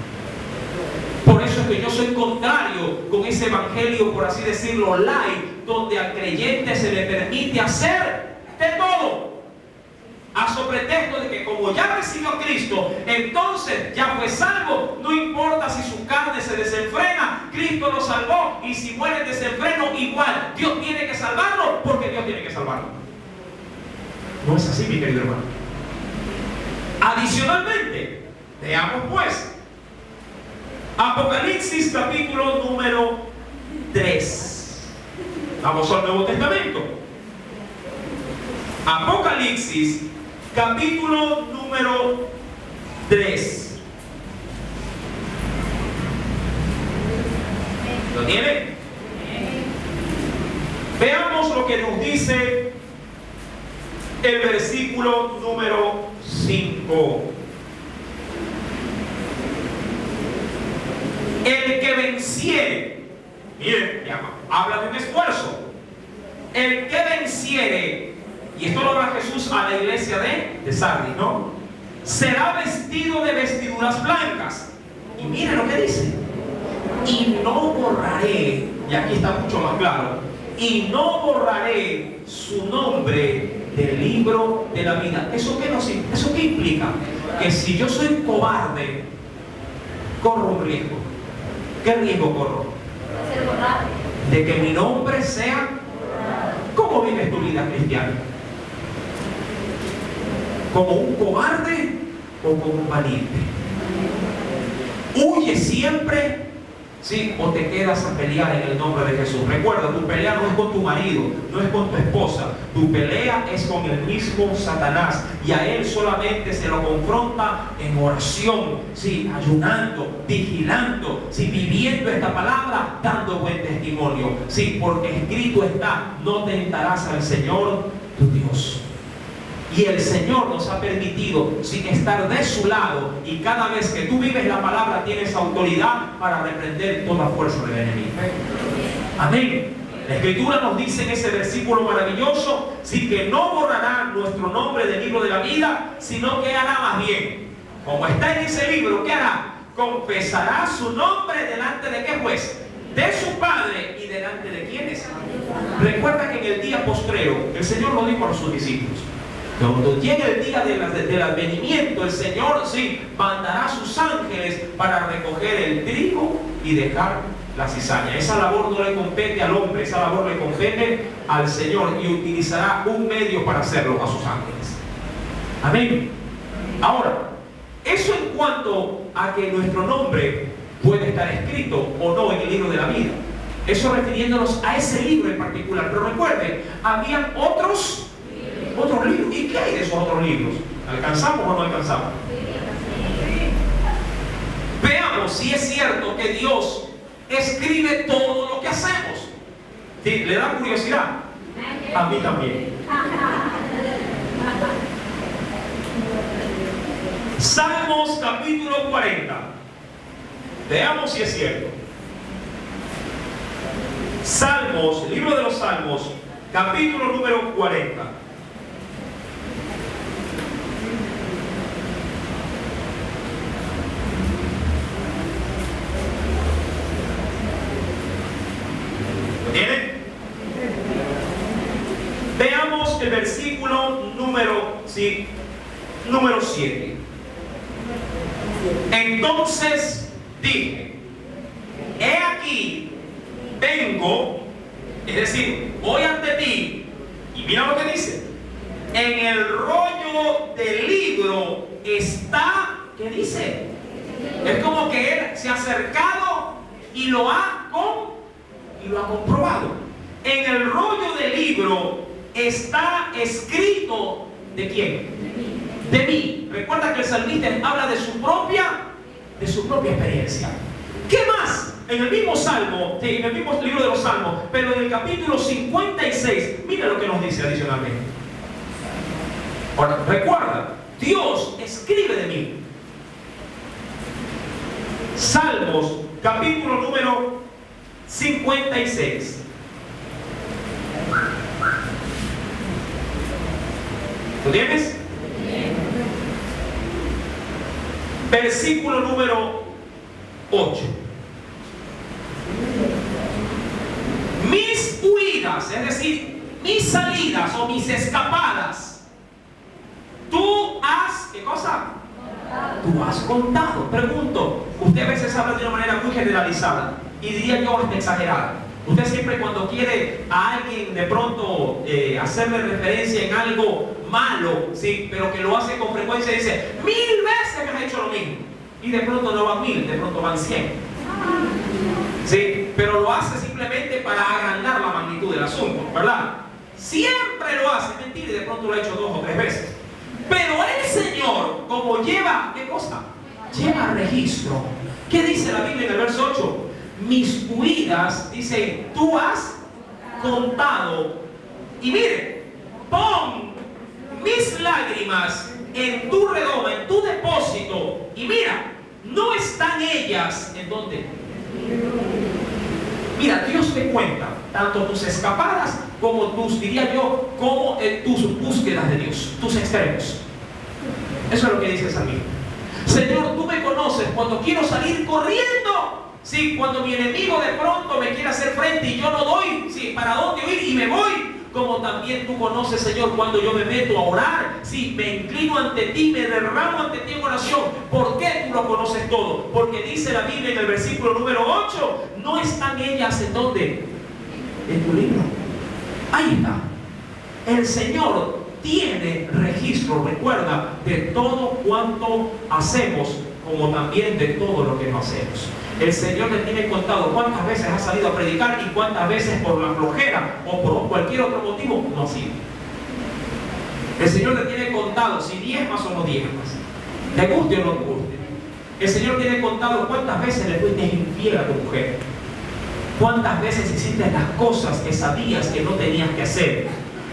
Por eso es que yo soy contrario con ese evangelio, por así decirlo, light, donde al creyente se le permite hacer de todo, a sobre pretexto de que como ya recibió a Cristo, entonces ya fue salvo. No importa si su carne se desenfrena, Cristo lo salvó, y si muere en desenfreno, igual Dios tiene que salvarlo, porque Dios tiene que salvarlo. No es así, mi querido hermano. Adicionalmente, veamos pues Apocalipsis capítulo número 3. Vamos al Nuevo Testamento. Apocalipsis capítulo número 3. ¿Lo tiene? Veamos lo que nos dice el versículo número 5. El que venciere, miren, habla de un esfuerzo. El que venciere, y esto lo habla Jesús a la iglesia de Sardis, ¿no? Será vestido de vestiduras blancas. Y miren lo que dice. Y no borraré, y aquí está mucho más claro, y no borraré su nombre del libro de la vida. ¿Eso qué implica? Que si yo soy cobarde, corro un riesgo. ¿Qué riesgo corro? De que mi nombre sea. ¿Cómo vives tu vida cristiana? ¿Como un cobarde o como un valiente? Huye siempre, ¿sí? O te quedas a pelear en el nombre de Jesús. Recuerda, tu pelea no es con tu marido, no es con tu esposa. Tu pelea es con el mismo Satanás. Y a él solamente se lo confronta en oración, ¿sí? Ayunando, vigilando, ¿sí? Viviendo esta palabra, dando buen testimonio. Sí, porque escrito está, no tentarás al Señor tu Dios. Y el Señor nos ha permitido, sin estar de su lado, y cada vez que tú vives la palabra tienes autoridad para reprender toda fuerza del enemigo. Amén. La Escritura nos dice en ese versículo maravilloso, sí, que no borrará nuestro nombre del libro de la vida, sino que hará más bien. Como está en ese libro, ¿qué hará? Confesará su nombre delante de qué juez? De su Padre y delante de quiénes. Recuerda que en el día postrero, el Señor lo dijo a sus discípulos. Cuando llegue el día del advenimiento, el Señor sí mandará a sus ángeles para recoger el trigo y dejar la cizaña. Esa labor no le compete al hombre, esa labor le compete al Señor, y utilizará un medio para hacerlo, a sus ángeles. Amén. Ahora, eso en cuanto a que nuestro nombre puede estar escrito o no en el libro de la vida. Eso refiriéndonos a ese libro en particular. Pero recuerden, habían otros libros. ¿Y qué hay de esos otros libros? ¿Alcanzamos o no alcanzamos? Veamos si es cierto que Dios escribe todo lo que hacemos. ¿Sí? ¿Le da curiosidad? A mí también. Salmos capítulo 40. Veamos si es cierto. Salmos, libro de los Salmos, capítulo número 40. ¿Lo tienen? Veamos el versículo número 7. Entonces dije, he aquí, vengo, es decir, voy ante ti, y mira lo que dice, en el rollo del libro está, ¿qué dice? Es como que él se ha acercado y lo ha comprobado. En el rollo del libro está escrito, ¿de quién? De mí. Recuerda que el salmista habla de su propia experiencia. ¿Qué más? En el mismo salmo, en el mismo libro de los Salmos, pero en el capítulo 56, mira lo que nos dice adicionalmente. Ahora, recuerda, Dios escribe de mí. Salmos, capítulo número 56. ¿Lo tienes? Versículo número 8. Mis huidas, es decir, mis salidas o mis escapadas, tú has, ¿qué cosa? Tú has contado. Pregunto, usted a veces habla de una manera muy generalizada y diría yo hasta exagerada. Usted siempre cuando quiere a alguien de pronto hacerle referencia en algo malo, sí, pero que lo hace con frecuencia, dice, 1000 veces me has hecho lo mismo. Y de pronto no van 1000, de pronto van 100. Sí, pero lo hace simplemente para agrandar la magnitud del asunto, ¿verdad? Siempre lo hace, mentira, y de pronto lo ha hecho 2 o 3 veces. Pero el Señor, como lleva, ¿qué cosa? Lleva registro. ¿Qué dice la Biblia en el verso 8? Mis huidas, dice, tú has contado. Y mire, pon mis lágrimas en tu redoma, en tu depósito. Y mira, no están ellas, ¿en dónde? Mira, Dios te cuenta tanto tus escapadas como tus, diría yo, como tus búsquedas de Dios, tus extremos. Eso es lo que dice el salmista. Señor, tú me conoces cuando quiero salir corriendo. Sí, cuando mi enemigo de pronto me quiere hacer frente y yo no doy, sí, para dónde huir y me voy. Como también tú conoces, Señor, cuando yo me meto a orar, sí, me inclino ante ti, me derramo ante ti en oración. ¿Por qué tú lo conoces todo? Porque dice la Biblia en el versículo número 8, no están ellas en dónde? En tu libro. Ahí está. El Señor tiene registro, recuerda, de todo cuanto hacemos, como también de todo lo que no hacemos. El Señor le tiene contado cuántas veces ha salido a predicar y cuántas veces por la flojera o por cualquier otro motivo no ha sido. El Señor le tiene contado si diezmas o no diezmas, te guste o no te guste. El Señor tiene contado cuántas veces le fuiste infiel a tu mujer, cuántas veces hiciste las cosas que sabías que no tenías que hacer,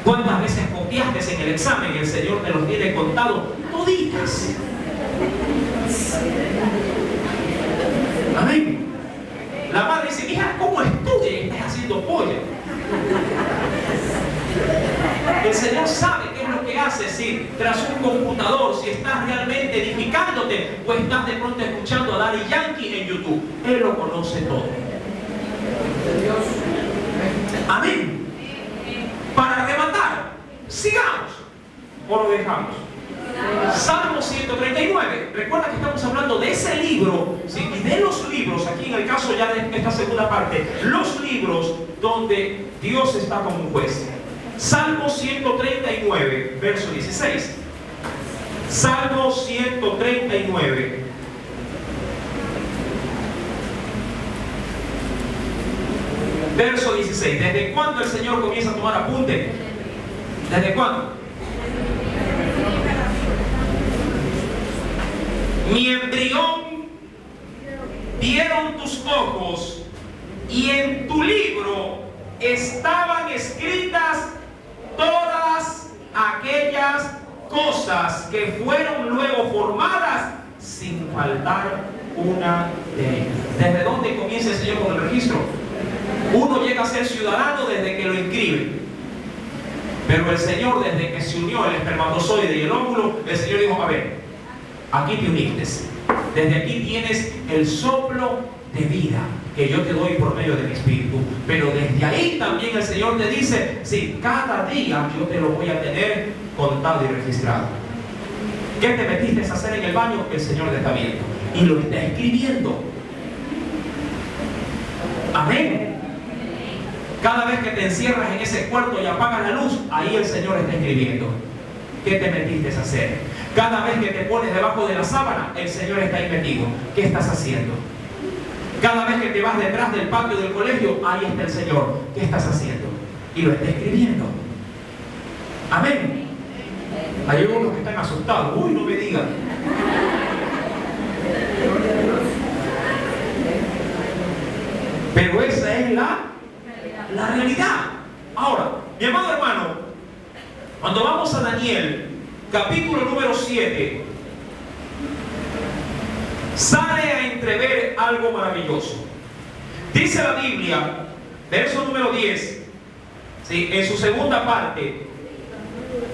cuántas veces copiaste en el examen. El Señor te los tiene contado toditas. Amén. La madre dice, hija, ¿cómo estudias y estás haciendo polla? El Señor sabe qué es lo que hace, si tras un computador, si estás realmente edificándote o estás de pronto escuchando a Daddy Yankee en YouTube. Él lo conoce todo. Amén. Para rematar, sigamos o lo dejamos. Salmo 139. Recuerda que estamos hablando de ese libro, ¿sí? Y de los libros, aquí en el caso ya de esta segunda parte, los libros donde Dios está como un juez. Salmo 139, verso 16. Salmo 139. Verso 16. ¿Desde cuándo el Señor comienza a tomar apunte? ¿Desde cuándo? Mi embrión dieron tus ojos, y en tu libro estaban escritas todas aquellas cosas que fueron luego formadas, sin faltar una de ellas. ¿Desde dónde comienza el Señor con el registro? Uno llega a ser ciudadano desde que lo inscriben. Pero el Señor, desde que se unió el espermatozoide y el óvulo, el Señor dijo, a ver, aquí te uniste. Desde aquí tienes el soplo de vida que yo te doy por medio de mi espíritu. Pero desde ahí también el Señor te dice, sí, cada día yo te lo voy a tener contado y registrado. ¿Qué te metiste a hacer en el baño? El Señor te está viendo y lo está escribiendo. Amén. Cada vez que te encierras en ese cuarto y apagas la luz, ahí el Señor está escribiendo. ¿Qué te metiste a hacer? Cada vez que te pones debajo de la sábana, el Señor está ahí metido. ¿Qué estás haciendo? Cada vez que te vas detrás del patio del colegio, ahí está el Señor. ¿Qué estás haciendo? Y lo está escribiendo. Amén. Hay algunos que están asustados. Uy, no me digan. Pero esa es la realidad. Ahora, mi amado hermano, cuando vamos a Daniel, capítulo número 7, sale a entrever algo maravilloso. Dice la Biblia, verso número 10, ¿sí?, en su segunda parte,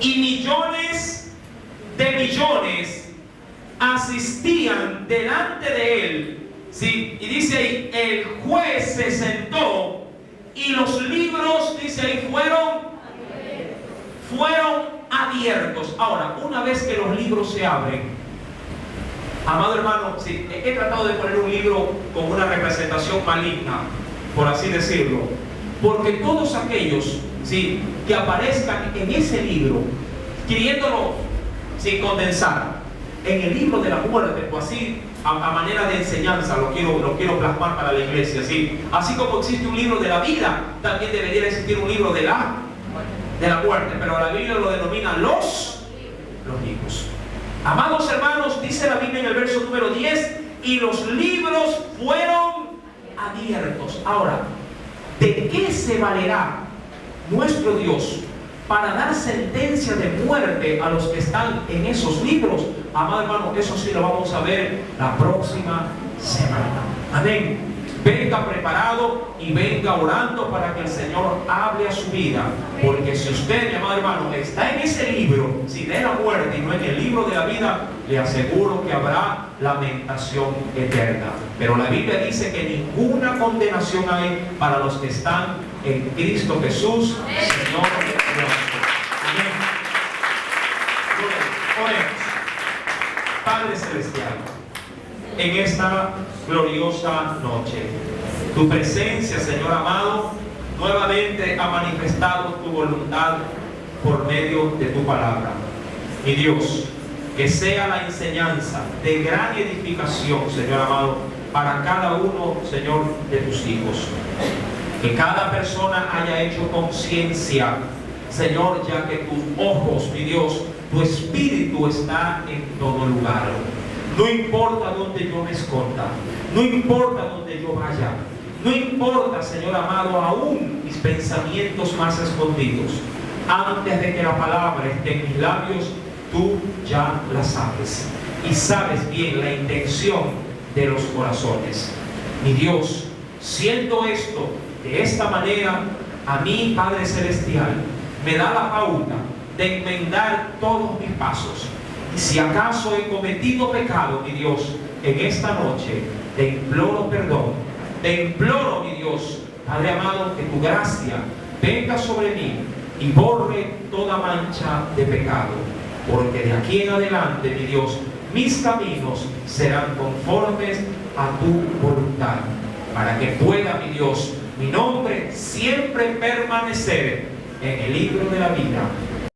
y millones de millones asistían delante de él, ¿sí? Y dice ahí, el juez se sentó y los libros, dice ahí, fueron abiertos. Ahora, una vez que los libros se abren, amado hermano, sí, he tratado de poner un libro con una representación maligna, por así decirlo, porque todos aquellos, sí, que aparezcan en ese libro, queriéndolo, sí, condensar en el libro de la muerte, pues así, a manera de enseñanza, lo quiero plasmar para la iglesia, ¿sí? Así como existe un libro de la vida, también debería existir un libro de la muerte, pero la Biblia lo denomina los libros. Amados hermanos, dice la Biblia en el verso número 10, y los libros fueron abiertos. Ahora, ¿de qué se valerá nuestro Dios para dar sentencia de muerte a los que están en esos libros? Amado hermano, eso sí lo vamos a ver la próxima semana. Amén. Venga preparado y venga orando para que el Señor hable a su vida. Porque si usted, mi amado hermano, está en ese libro, si de la muerte y no en el libro de la vida, le aseguro que habrá lamentación eterna. Pero la Biblia dice que ninguna condenación hay para los que están en Cristo Jesús, Señor nuestro. Amén. Oremos. Padre Celestial, en esta gloriosa noche, tu presencia, Señor amado, nuevamente ha manifestado tu voluntad por medio de tu palabra. Mi Dios, que sea la enseñanza de gran edificación, Señor amado, para cada uno, Señor, de tus hijos. Que cada persona haya hecho conciencia, Señor, ya que tus ojos, mi Dios, tu espíritu está en todo lugar. No importa dónde yo me esconda, no importa dónde yo vaya, no importa, Señor amado, aún mis pensamientos más escondidos. Antes de que la palabra esté en mis labios, tú ya la sabes. Y sabes bien la intención de los corazones. Mi Dios, siendo esto de esta manera, a mí, Padre Celestial, me da la pauta de enmendar todos mis pasos. Y si acaso he cometido pecado, mi Dios, en esta noche, te imploro perdón. Te imploro, mi Dios, Padre amado, que tu gracia venga sobre mí y borre toda mancha de pecado. Porque de aquí en adelante, mi Dios, mis caminos serán conformes a tu voluntad. Para que pueda, mi Dios, mi nombre siempre permanecer en el libro de la vida.